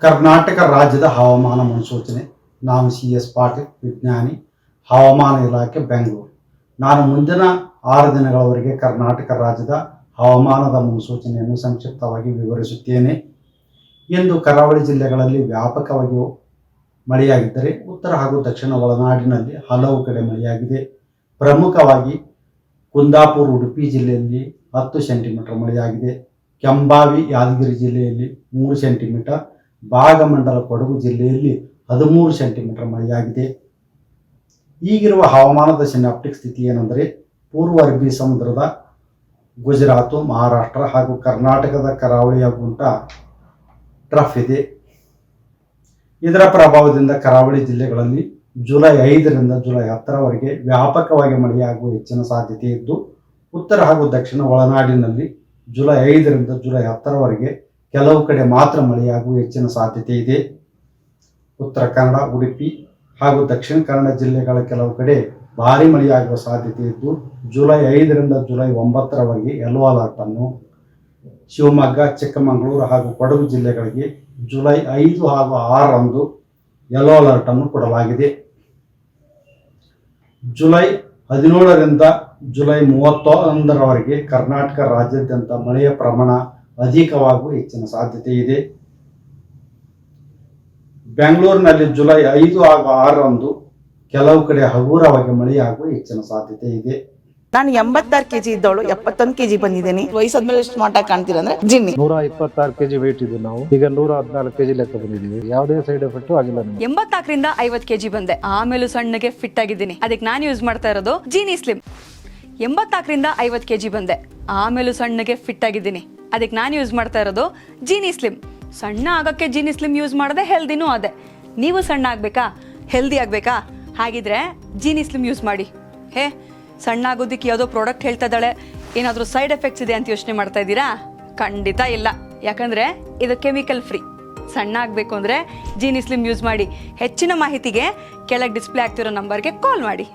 ಕರ್ನಾಟಕ ರಾಜ್ಯದ ಹವಾಮಾನ ಮುನ್ಸೂಚನೆ. ನಾನು CS ಪಾಟೀಲ್, ವಿಜ್ಞಾನಿ, ಹವಾಮಾನ ಇಲಾಖೆ, ಬೆಂಗಳೂರು. ನಾನು ಮುಂದಿನ 6 ದಿನಗಳವರೆಗೆ ಕರ್ನಾಟಕ ರಾಜ್ಯದ ಹವಾಮಾನದ ಮುನ್ಸೂಚನೆಯನ್ನು ಸಂಕ್ಷಿಪ್ತವಾಗಿ ವಿವರಿಸುತ್ತೇನೆ. ಇಂದು ಕರಾವಳಿ ಜಿಲ್ಲೆಗಳಲ್ಲಿ ವ್ಯಾಪಕವಾಗಿ ಮಳೆಯಾಗಿದ್ದರೆ ಉತ್ತರ ಹಾಗೂ ದಕ್ಷಿಣ ಒಳನಾಡಿನಲ್ಲಿ ಹಲವು ಕಡೆ ಮಳೆಯಾಗಿದೆ. ಪ್ರಮುಖವಾಗಿ ಕುಂದಾಪುರ, ಉಡುಪಿ ಜಿಲ್ಲೆಯಲ್ಲಿ 10 ಸೆಂಟಿಮೀಟರ್ ಮಳೆಯಾಗಿದೆ. ಕೆಂಬಾವಿ, ಯಾದಗಿರಿ ಜಿಲ್ಲೆಯಲ್ಲಿ 3 ಸೆಂಟಿಮೀಟರ್, ಭಾಗಮಂಡಲ, ಕೊಡಗು ಜಿಲ್ಲೆಯಲ್ಲಿ 13 ಸೆಂಟಿಮೀಟರ್ ಮಳೆಯಾಗಿದೆ. ಈಗಿರುವ ಹವಾಮಾನದ ಸಿನಾಪ್ಟಿಕ್ ಸ್ಥಿತಿ ಏನೆಂದರೆ, ಪೂರ್ವ ಅರಬ್ಬಿ ಸಮುದ್ರದ ಗುಜರಾತು, ಮಹಾರಾಷ್ಟ್ರ ಹಾಗೂ ಕರ್ನಾಟಕದ ಕರಾವಳಿಯಾಗುಂಟ ಟ್ರಫ್ ಇದೆ. ಇದರ ಪ್ರಭಾವದಿಂದ ಕರಾವಳಿ ಜಿಲ್ಲೆಗಳಲ್ಲಿ ಜುಲೈ 5ರಿಂದ ಜುಲೈ 10ರವರೆಗೆ ವ್ಯಾಪಕವಾಗಿ ಮಳೆಯಾಗುವ ಹೆಚ್ಚಿನ ಸಾಧ್ಯತೆ ಇದ್ದು, ಉತ್ತರ ಹಾಗೂ ದಕ್ಷಿಣ ಒಳನಾಡಿನಲ್ಲಿ ಜುಲೈ 5ರಿಂದ ಜುಲೈ 10ರವರೆಗೆ ಕೆಲವು ಕಡೆ ಮಾತ್ರ ಮಳೆಯಾಗುವ ಹೆಚ್ಚಿನ ಸಾಧ್ಯತೆ ಇದೆ. ಉತ್ತರ ಕನ್ನಡ, ಉಡುಪಿ ಹಾಗೂ ದಕ್ಷಿಣ ಕನ್ನಡ ಜಿಲ್ಲೆಗಳ ಕೆಲವು ಕಡೆ ಭಾರಿ ಮಳೆಯಾಗುವ ಸಾಧ್ಯತೆ ಇದ್ದು, ಜುಲೈ 5ರಿಂದ ಜುಲೈ 9ರವರೆಗೆ ಯೆಲ್ಲೋ ಅಲರ್ಟ್ ಅನ್ನು, ಶಿವಮೊಗ್ಗ, ಚಿಕ್ಕಮಗಳೂರು ಹಾಗೂ ಕೊಡಗು ಜಿಲ್ಲೆಗಳಿಗೆ ಜುಲೈ 5 ಹಾಗೂ 6ರಂದು ಯೆಲ್ಲೋ ಅಲರ್ಟ್ ಅನ್ನು ಕೊಡಲಾಗಿದೆ. ಜುಲೈ 17ರಿಂದ ಜುಲೈ 31ರವರೆಗೆ ಕರ್ನಾಟಕ ರಾಜ್ಯಾದ್ಯಂತ ಮಳೆಯ ಪ್ರಮಾಣ ಅಧಿಕವಾಗುವ ಹೆಚ್ಚಿನ ಸಾಧ್ಯತೆ ಇದೆ. ಬೆಂಗಳೂರಿನಲ್ಲಿ ಜುಲೈ 5 ಹಾಗೂ 6ರಂದು ಕೆಲವು ಕಡೆ ಹಗುರವಾಗಿ ಮಳೆಯಾಗುವ ಹೆಚ್ಚಿನ ಸಾಧ್ಯತೆ ಇದೆ. ನಾನು 86 kg ಇದ್ದವಳು 71 kg ಬಂದಿದ್ದೀನಿ. ವಯಸ್ಸಾದ್ಮೇಲೆ ಸ್ಮಾರ್ಟ್ ಆಗಿ ಕಾಣ್ತೀರಾ ಅಂದ್ರೆ ಜಿನ್ನಿ. 126 kg ವೇಟ್ ಇದ್ದು ನಾವು ಈಗ 114 kg ಲೆಕ್ಕ ಬಂದಿದ್ದೀವಿ. ಯಾವುದೇ ಸೈಡ್ ಎಫೆಕ್ಟ್ ಆಗಿಲ್ಲ. 84ರಿಂದ 50 kg ಬಂದೆ. ಆಮೇಲೆ ಸಣ್ಣಗೆ ಫಿಟ್ ಆಗಿದ್ದೀನಿ. ಅದಕ್ಕೆ ನಾನು ಯೂಸ್ ಮಾಡ್ತಾ ಇರೋದು ಜೀನಿ ಸ್ಲಿಮ್. 84ರಿಂದ 50 kg ಬಂದೆ. ಆಮೇಲೆ ಸಣ್ಣಗೆ ಫಿಟ್ ಆಗಿದ್ದೀನಿ. ಅದಕ್ಕೆ ನಾನು ಯೂಸ್ ಮಾಡ್ತಾ ಇರೋದು ಜೀನಿ ಸ್ಲಿಮ್. ಸಣ್ಣ ಆಗಕ್ಕೆ ಜೀನಿ ಸ್ಲಿಮ್ ಯೂಸ್ ಮಾಡದೆ ಹೆಲ್ದಿನೂ ಅದೇ. ನೀವು ಸಣ್ಣ ಆಗ್ಬೇಕಾ, ಹೆಲ್ದಿ ಆಗ್ಬೇಕಾ? ಹಾಗಿದ್ರೆ ಜೀನಿ ಸ್ಲಿಮ್ ಯೂಸ್ ಮಾಡಿ. ಸಣ್ಣ ಆಗೋದಕ್ಕೆ ಯಾವುದೋ ಪ್ರಾಡಕ್ಟ್ ಹೇಳ್ತಾ ಇದ್ದಾಳೆ, ಏನಾದರೂ ಸೈಡ್ ಎಫೆಕ್ಟ್ಸ್ ಇದೆ ಅಂತ ಯೋಚನೆ ಮಾಡ್ತಾ ಇದ್ದೀರಾ? ಖಂಡಿತ ಇಲ್ಲ. ಯಾಕಂದರೆ ಇದು ಕೆಮಿಕಲ್ ಫ್ರೀ. ಸಣ್ಣ ಆಗಬೇಕು ಅಂದರೆ ಜೀನಿ ಸ್ಲಿಮ್ ಯೂಸ್ ಮಾಡಿ. ಹೆಚ್ಚಿನ ಮಾಹಿತಿಗೆ ಕೆಳಗೆ ಡಿಸ್ಪ್ಲೇ ಆಗ್ತಿರೋ ನಂಬರ್ಗೆ ಕಾಲ್ ಮಾಡಿ.